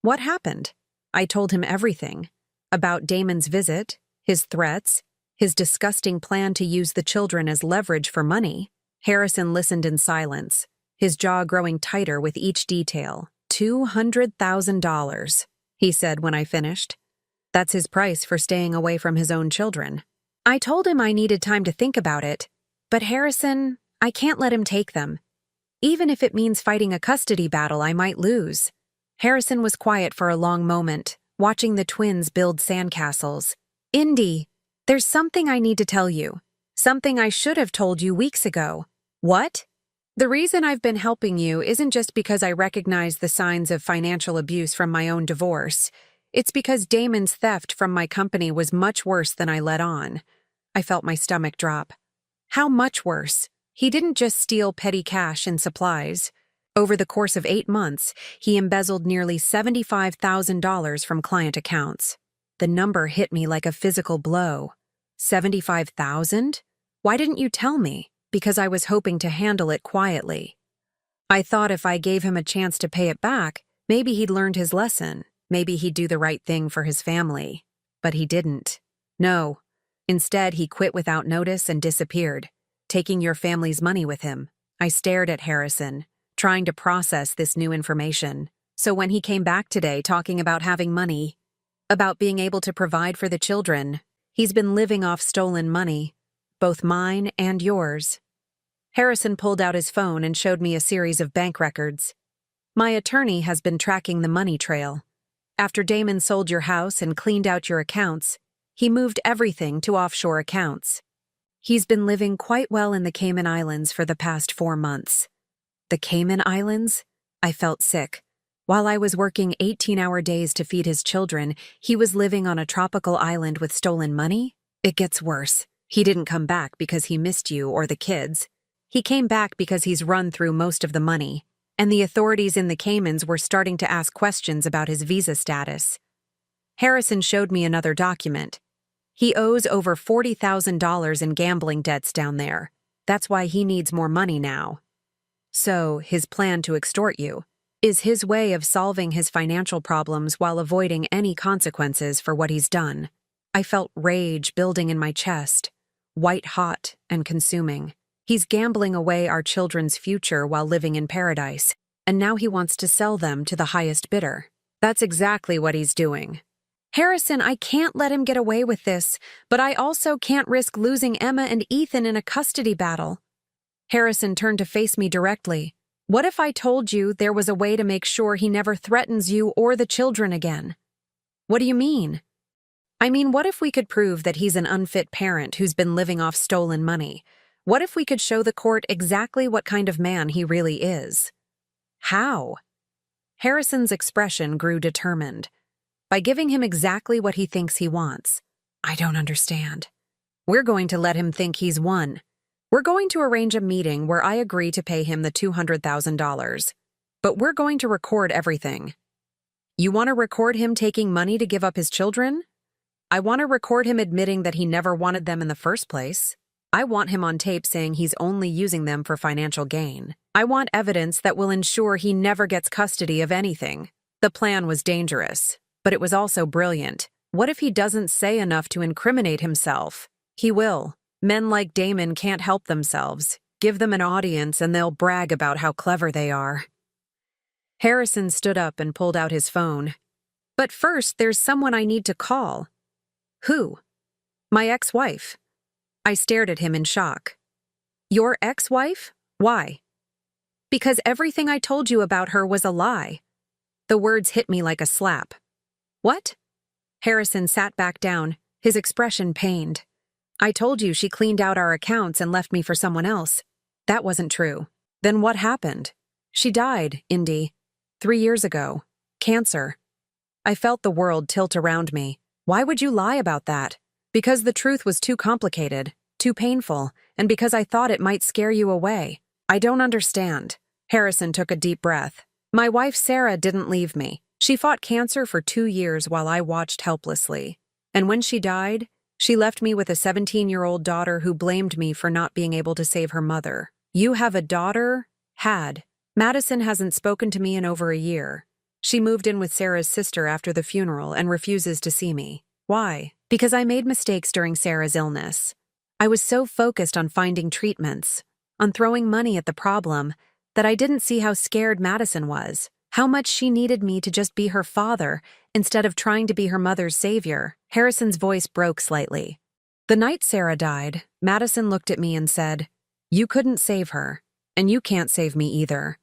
What happened? I told him everything. About Damon's visit, his threats, his disgusting plan to use the children as leverage for money. Harrison listened in silence, his jaw growing tighter with each detail. $200,000, he said when I finished. That's his price for staying away from his own children. I told him I needed time to think about it, but Harrison, I can't let him take them. Even if it means fighting a custody battle I might lose. Harrison was quiet for a long moment, watching the twins build sandcastles. Indy, there's something I need to tell you. Something I should have told you weeks ago. What? The reason I've been helping you isn't just because I recognize the signs of financial abuse from my own divorce. It's because Damon's theft from my company was much worse than I let on. I felt my stomach drop. How much worse? He didn't just steal petty cash and supplies. Over the course of 8 months, he embezzled nearly $75,000 from client accounts. The number hit me like a physical blow. 75,000? Why didn't you tell me? Because I was hoping to handle it quietly. I thought if I gave him a chance to pay it back, maybe he'd learned his lesson. Maybe he'd do the right thing for his family. But he didn't. No. Instead, he quit without notice and disappeared, taking your family's money with him. I stared at Harrison, trying to process this new information. So when he came back today talking about having money, about being able to provide for the children, he's been living off stolen money, both mine and yours. Harrison pulled out his phone and showed me a series of bank records. My attorney has been tracking the money trail. After Damon sold your house and cleaned out your accounts, he moved everything to offshore accounts. He's been living quite well in the Cayman Islands for the past 4 months. The Cayman Islands? I felt sick. While I was working 18-hour days to feed his children, he was living on a tropical island with stolen money? It gets worse. He didn't come back because he missed you or the kids. He came back because he's run through most of the money, and the authorities in the Caymans were starting to ask questions about his visa status. Harrison showed me another document. He owes over $40,000 in gambling debts down there. That's why he needs more money now. So, his plan to extort you is his way of solving his financial problems while avoiding any consequences for what he's done. I felt rage building in my chest, white-hot and consuming. He's gambling away our children's future while living in paradise, and now he wants to sell them to the highest bidder. That's exactly what he's doing. Harrison, I can't let him get away with this, but I also can't risk losing Emma and Ethan in a custody battle. Harrison turned to face me directly. What if I told you there was a way to make sure he never threatens you or the children again? What do you mean? I mean, what if we could prove that he's an unfit parent who's been living off stolen money? What if we could show the court exactly what kind of man he really is? How? Harrison's expression grew determined. By giving him exactly what he thinks he wants. I don't understand. We're going to let him think he's won. We're going to arrange a meeting where I agree to pay him the $200,000. But we're going to record everything. You want to record him taking money to give up his children? I want to record him admitting that he never wanted them in the first place. I want him on tape saying he's only using them for financial gain. I want evidence that will ensure he never gets custody of anything. The plan was dangerous, but it was also brilliant. What if he doesn't say enough to incriminate himself? He will. Men like Damon can't help themselves. Give them an audience and they'll brag about how clever they are. Harrison stood up and pulled out his phone. But first, there's someone I need to call. Who? My ex-wife. I stared at him in shock. Your ex-wife? Why? Because everything I told you about her was a lie. The words hit me like a slap. What? Harrison sat back down, his expression pained. I told you she cleaned out our accounts and left me for someone else. That wasn't true. Then what happened? She died, Indy. 3 years ago. Cancer. I felt the world tilt around me. Why would you lie about that? Because the truth was too complicated, too painful, and because I thought it might scare you away. I don't understand. Harrison took a deep breath. My wife Sarah didn't leave me. She fought cancer for 2 years while I watched helplessly. And when she died, she left me with a 17-year-old daughter who blamed me for not being able to save her mother. You have a daughter? Had. Madison hasn't spoken to me in over a year. She moved in with Sarah's sister after the funeral and refuses to see me. Why? Because I made mistakes during Sarah's illness. I was so focused on finding treatments, on throwing money at the problem, that I didn't see how scared Madison was, how much she needed me to just be her father instead of trying to be her mother's savior. Harrison's voice broke slightly. The night Sarah died, Madison looked at me and said, "You couldn't save her, and you can't save me either.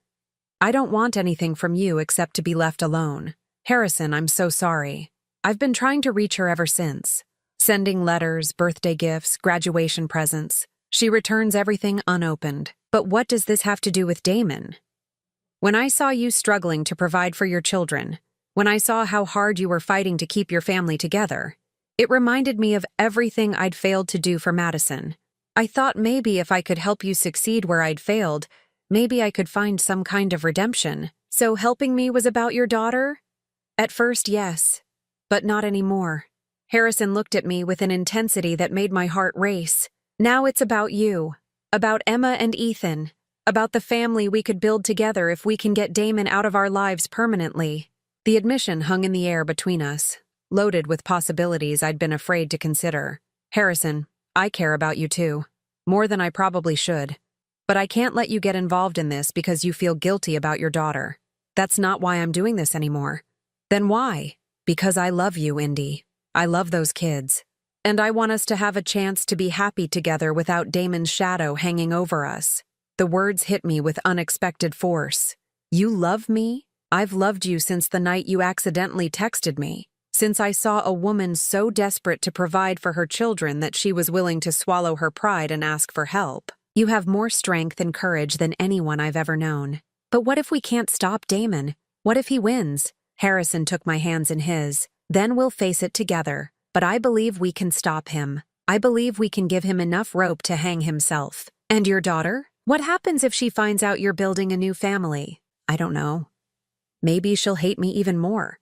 I don't want anything from you except to be left alone. Harrison, I'm so sorry. I've been trying to reach her ever since. Sending letters, birthday gifts, graduation presents. She returns everything unopened. But what does this have to do with Damon? When I saw you struggling to provide for your children, when I saw how hard you were fighting to keep your family together, it reminded me of everything I'd failed to do for Madison. I thought maybe if I could help you succeed where I'd failed, maybe I could find some kind of redemption. So helping me was about your daughter? At first, yes, but not anymore. Harrison looked at me with an intensity that made my heart race. Now it's about you, about Emma and Ethan, about the family we could build together if we can get Damon out of our lives permanently. The admission hung in the air between us, loaded with possibilities I'd been afraid to consider. Harrison, I care about you too, more than I probably should. But I can't let you get involved in this because you feel guilty about your daughter. That's not why I'm doing this anymore. Then why? Because I love you, Indy. I love those kids. And I want us to have a chance to be happy together without Damon's shadow hanging over us. The words hit me with unexpected force. You love me? I've loved you since the night you accidentally texted me. Since I saw a woman so desperate to provide for her children that she was willing to swallow her pride and ask for help. You have more strength and courage than anyone I've ever known. But what if we can't stop Damon? What if he wins? Harrison took my hands in his. Then we'll face it together. But I believe we can stop him. I believe we can give him enough rope to hang himself. And your daughter? What happens if she finds out you're building a new family? I don't know. Maybe she'll hate me even more.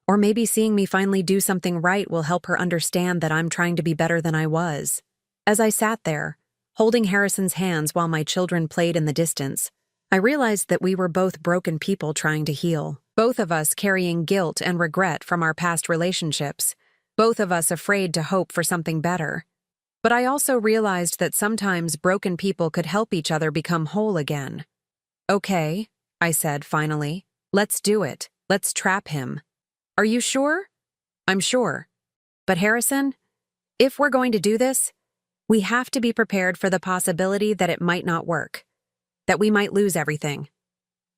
Or maybe seeing me finally do something right will help her understand that I'm trying to be better than I was. As I sat there, holding Harrison's hands while my children played in the distance, I realized that we were both broken people trying to heal. Both of us carrying guilt and regret from our past relationships. Both of us afraid to hope for something better. But I also realized that sometimes broken people could help each other become whole again. Okay, I said finally. Let's do it. Let's trap him. Are you sure? I'm sure. But Harrison, if we're going to do this, we have to be prepared for the possibility that it might not work. That we might lose everything.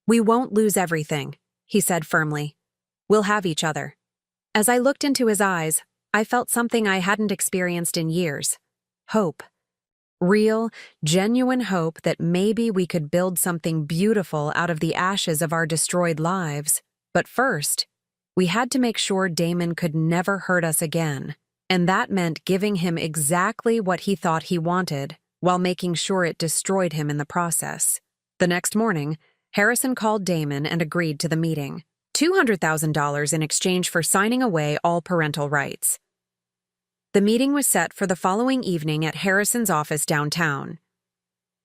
We won't lose everything, he said firmly. We'll have each other. As I looked into his eyes, I felt something I hadn't experienced in years. Hope. Real, genuine hope that maybe we could build something beautiful out of the ashes of our destroyed lives. But first, we had to make sure Damon could never hurt us again. And that meant giving him exactly what he thought he wanted, while making sure it destroyed him in the process. The next morning, Harrison called Damon and agreed to the meeting. $200,000 in exchange for signing away all parental rights. The meeting was set for the following evening at Harrison's office downtown.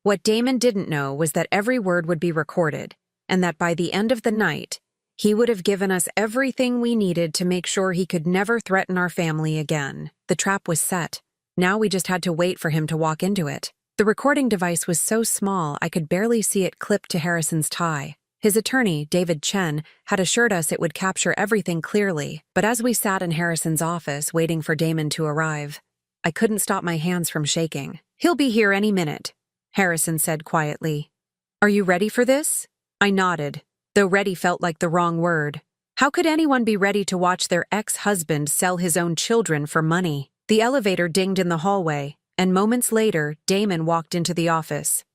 What Damon didn't know was that every word would be recorded, and that by the end of the night, he would have given us everything we needed to make sure he could never threaten our family again. The trap was set. Now we just had to wait for him to walk into it. The recording device was so small I could barely see it clipped to Harrison's tie. His attorney, David Chen, had assured us it would capture everything clearly, but as we sat in Harrison's office waiting for Damon to arrive, I couldn't stop my hands from shaking. "He'll be here any minute," Harrison said quietly. "Are you ready for this?" I nodded, though ready felt like the wrong word. How could anyone be ready to watch their ex-husband sell his own children for money? The elevator dinged in the hallway, and moments later, Damon walked into the office.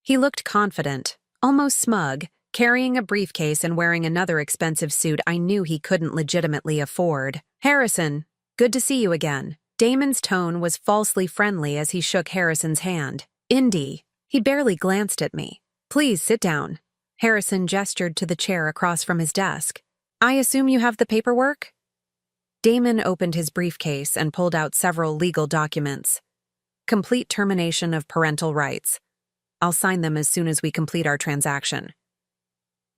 He looked confident, almost smug, carrying a briefcase and wearing another expensive suit I knew he couldn't legitimately afford. "Harrison, good to see you again." Damon's tone was falsely friendly as he shook Harrison's hand. "Indy." He barely glanced at me. "Please sit down." Harrison gestured to the chair across from his desk. "I assume you have the paperwork?" Damon opened his briefcase and pulled out several legal documents. "Complete termination of parental rights. I'll sign them as soon as we complete our transaction."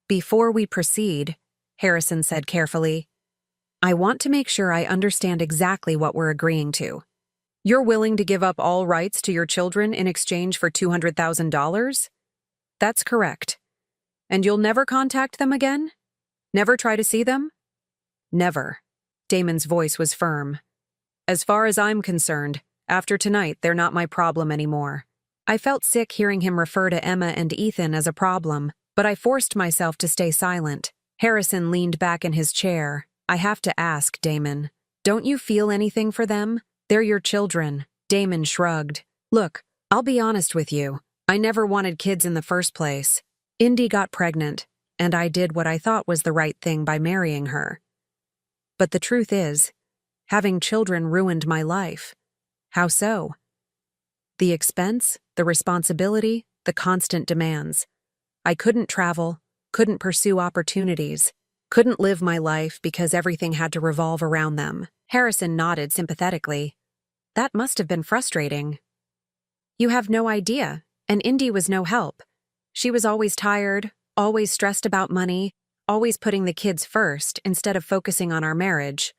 "Before we proceed," Harrison said carefully, "I want to make sure I understand exactly what we're agreeing to. You're willing to give up all rights to your children in exchange for $200,000? That's correct. And you'll never contact them again? Never try to see them?" "Never." Damon's voice was firm. "As far as I'm concerned, after tonight, they're not my problem anymore." I felt sick hearing him refer to Emma and Ethan as a problem, but I forced myself to stay silent. Harrison leaned back in his chair. "I have to ask, Damon, don't you feel anything for them? They're your children." Damon shrugged. "Look, I'll be honest with you. I never wanted kids in the first place. Indy got pregnant, and I did what I thought was the right thing by marrying her. But the truth is, having children ruined my life." "How so?" "The expense, the responsibility, the constant demands. I couldn't travel, couldn't pursue opportunities, couldn't live my life because everything had to revolve around them." Harrison nodded sympathetically. "That must have been frustrating." "You have no idea, and Indy was no help. She was always tired, always stressed about money, always putting the kids first instead of focusing on our marriage."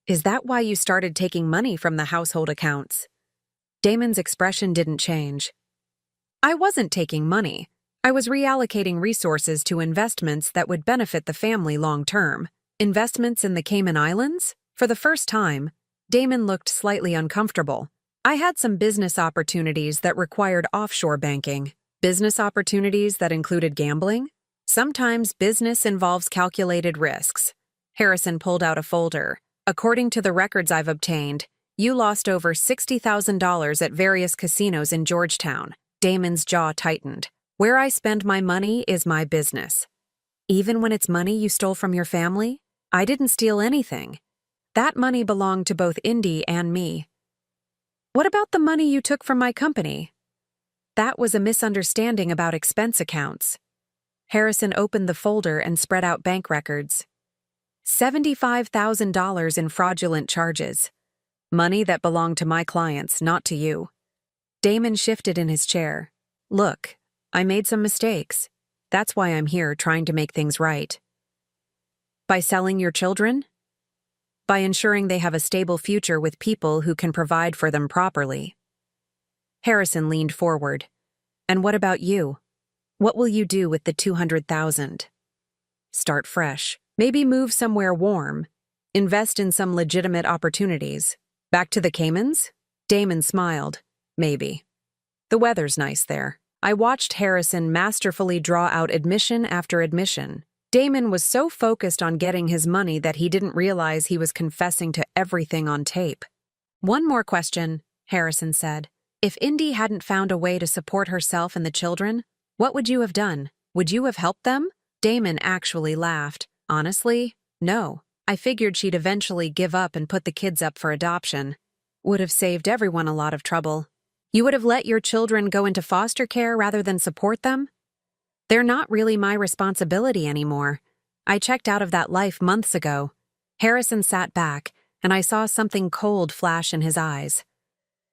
"Is that why you started taking money from the household accounts?" Damon's expression didn't change. "I wasn't taking money. I was reallocating resources to investments that would benefit the family long-term." "Investments in the Cayman Islands?" For the first time, Damon looked slightly uncomfortable. "I had some business opportunities that required offshore banking." "Business opportunities that included gambling?" "Sometimes business involves calculated risks." Harrison pulled out a folder. "According to the records I've obtained, you lost over $60,000 at various casinos in Georgetown." Damon's jaw tightened. "Where I spend my money is my business." "Even when it's money you stole from your family?" "I didn't steal anything. That money belonged to both Indy and me." "What about the money you took from my company?" "That was a misunderstanding about expense accounts." Harrison opened the folder and spread out bank records. $75,000 in fraudulent charges. Money that belonged to my clients, not to you. Damon shifted in his chair. "Look, I made some mistakes. That's why I'm here trying to make things right." "By selling your children?" "By ensuring they have a stable future with people who can provide for them properly." Harrison leaned forward. "And what about you? What will you do with the $200,000? "Start fresh. Maybe move somewhere warm. Invest in some legitimate opportunities. Back to the Caymans?" Damon smiled. "Maybe. The weather's nice there." I watched Harrison masterfully draw out admission after admission. Damon was so focused on getting his money that he didn't realize he was confessing to everything on tape. "One more question," Harrison said. If Indy hadn't found a way to support herself and the children, what would you have done? Would you have helped them? Damon actually laughed. Honestly, no. I figured she'd eventually give up and put the kids up for adoption. Would have saved everyone a lot of trouble. You would have let your children go into foster care rather than support them? They're not really my responsibility anymore. I checked out of that life months ago. Harrison sat back, and I saw something cold flash in his eyes.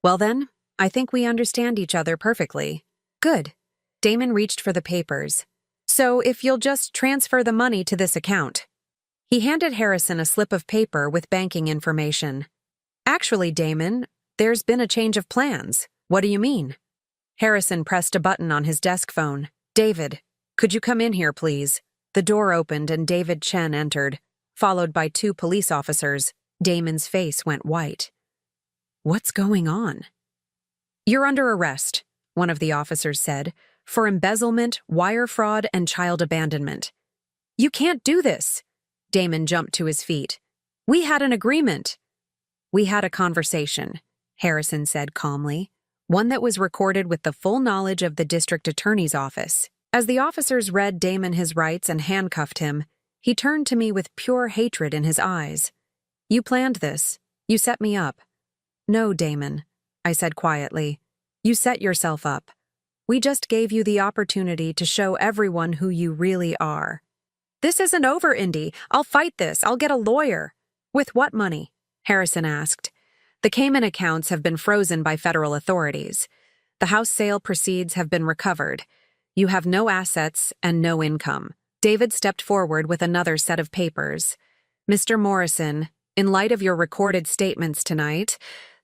Well then, I think we understand each other perfectly. Good. Damon reached for the papers. So if you'll just transfer the money to this account. He handed Harrison a slip of paper with banking information. Actually, Damon, there's been a change of plans. What do you mean? Harrison pressed a button on his desk phone. David, could you come in here, please? The door opened and David Chen entered, followed by 2 police officers. Damon's face went white. What's going on? You're under arrest, one of the officers said, for embezzlement, wire fraud, and child abandonment. You can't do this. Damon jumped to his feet. We had an agreement. We had a conversation, Harrison said calmly, one that was recorded with the full knowledge of the district attorney's office. As the officers read Damon his rights and handcuffed him, he turned to me with pure hatred in his eyes. You planned this. You set me up. No, Damon, I said quietly. You set yourself up. We just gave you the opportunity to show everyone who you really are. This isn't over, Indy. I'll fight this. I'll get a lawyer. With what money? Harrison asked. The Cayman accounts have been frozen by federal authorities. The house sale proceeds have been recovered. You have no assets and no income. David stepped forward with another set of papers. Mr. Morrison, in light of your recorded statements tonight,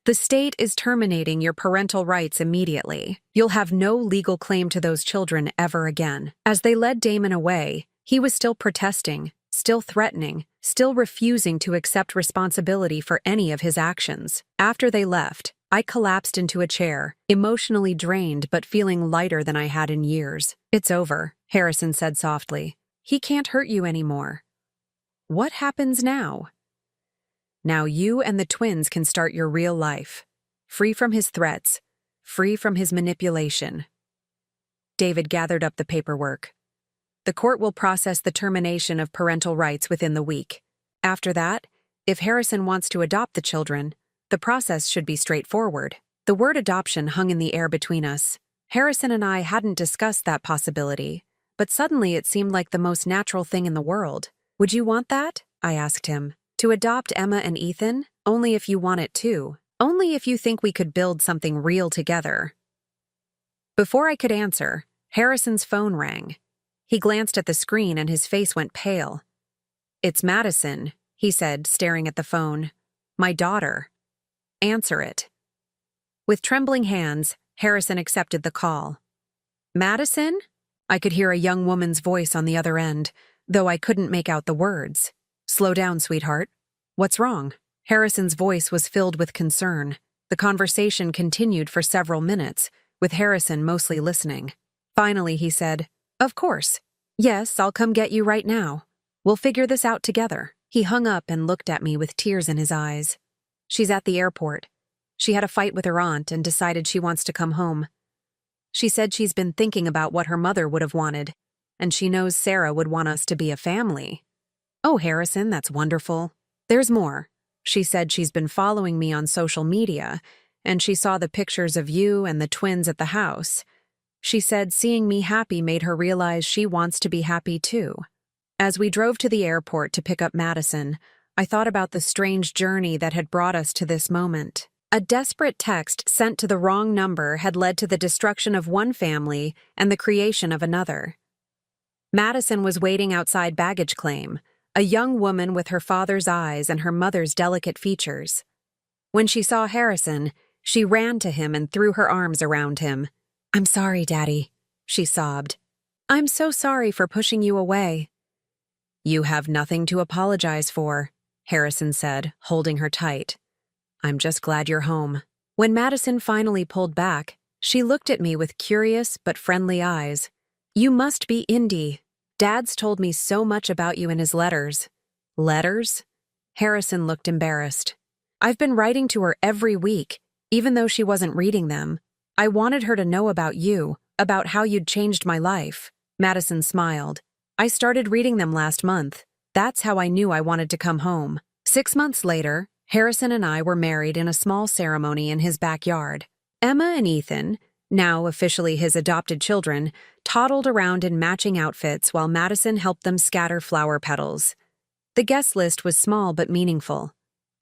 the state is terminating your parental rights immediately. You'll have no legal claim to those children ever again. As they led Damon away, he was still protesting, still threatening, still refusing to accept responsibility for any of his actions. After they left, I collapsed into a chair, emotionally drained but feeling lighter than I had in years. It's over, Harrison said softly. He can't hurt you anymore. What happens now? Now you and the twins can start your real life, free from his threats, free from his manipulation. David gathered up the paperwork. The court will process the termination of parental rights within the week. After that, if Harrison wants to adopt the children, the process should be straightforward. The word adoption hung in the air between us. Harrison and I hadn't discussed that possibility, but suddenly it seemed like the most natural thing in the world. Would you want that? I asked him. To adopt Emma and Ethan? Only if you want it too. Only if you think we could build something real together. Before I could answer, Harrison's phone rang. He glanced at the screen and his face went pale. It's Madison, he said, staring at the phone. My daughter. Answer it. With trembling hands, Harrison accepted the call. Madison? I could hear a young woman's voice on the other end, though I couldn't make out the words. Slow down, sweetheart. What's wrong? Harrison's voice was filled with concern. The conversation continued for several minutes, with Harrison mostly listening. Finally, he said, Of course. Yes, I'll come get you right now. We'll figure this out together. He hung up and looked at me with tears in his eyes. She's at the airport. She had a fight with her aunt and decided she wants to come home. She said she's been thinking about what her mother would have wanted, and she knows Sarah would want us to be a family. Oh, Harrison, that's wonderful. There's more. She said she's been following me on social media, and she saw the pictures of you and the twins at the house. She said seeing me happy made her realize she wants to be happy too. As we drove to the airport to pick up Madison, I thought about the strange journey that had brought us to this moment. A desperate text sent to the wrong number had led to the destruction of one family and the creation of another. Madison was waiting outside baggage claim, a young woman with her father's eyes and her mother's delicate features. When she saw Harrison, she ran to him and threw her arms around him. I'm sorry, Daddy, she sobbed. I'm so sorry for pushing you away. You have nothing to apologize for, Harrison said, holding her tight. I'm just glad you're home. When Madison finally pulled back, she looked at me with curious but friendly eyes. You must be Indy. Dad's told me so much about you in his letters. Letters? Harrison looked embarrassed. I've been writing to her every week, even though she wasn't reading them. I wanted her to know about you, about how you'd changed my life. Madison smiled. I started reading them last month. That's how I knew I wanted to come home. 6 months later, Harrison and I were married in a small ceremony in his backyard. Emma and Ethan, now officially his adopted children, toddled around in matching outfits while Madison helped them scatter flower petals. The guest list was small but meaningful.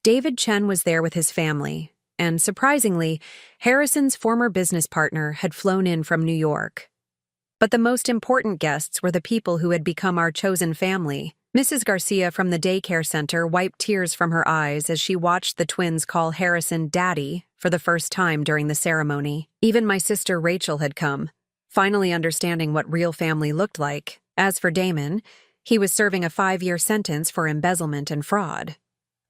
David Chen was there with his family, and surprisingly, Harrison's former business partner had flown in from New York. But the most important guests were the people who had become our chosen family. Mrs. Garcia from the daycare center wiped tears from her eyes as she watched the twins call Harrison Daddy for the first time during the ceremony. Even my sister Rachel had come, finally understanding what real family looked like. As for Damon, he was serving a 5-year sentence for embezzlement and fraud.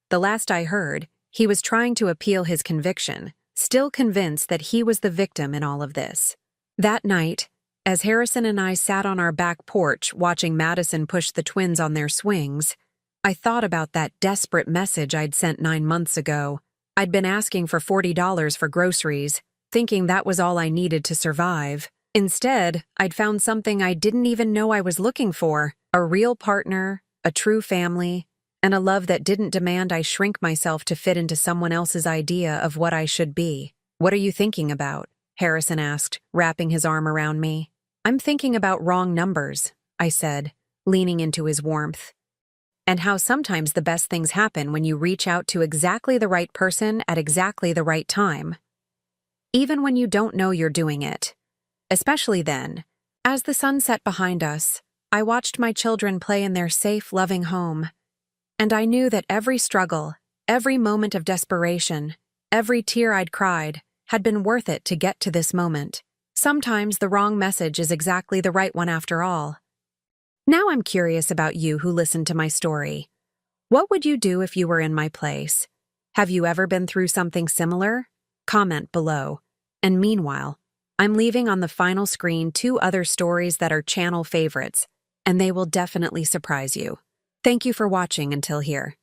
The last I heard, he was trying to appeal his conviction, still convinced that he was the victim in all of this. That night, as Harrison and I sat on our back porch watching Madison push the twins on their swings, I thought about that desperate message I'd sent 9 months ago. I'd been asking for $40 for groceries, thinking that was all I needed to survive. Instead, I'd found something I didn't even know I was looking for: a real partner, a true family, and a love that didn't demand I shrink myself to fit into someone else's idea of what I should be. "What are you thinking about?" Harrison asked, wrapping his arm around me. "I'm thinking about wrong numbers," I said, leaning into his warmth. "And how sometimes the best things happen when you reach out to exactly the right person at exactly the right time. Even when you don't know you're doing it. Especially then." As the sun set behind us, I watched my children play in their safe, loving home. And I knew that every struggle, every moment of desperation, every tear I'd cried, had been worth it to get to this moment. Sometimes the wrong message is exactly the right one after all. Now I'm curious about you who listened to my story. What would you do if you were in my place? Have you ever been through something similar? Comment below. And meanwhile, I'm leaving on the final screen 2 other stories that are channel favorites, and they will definitely surprise you. Thank you for watching until here.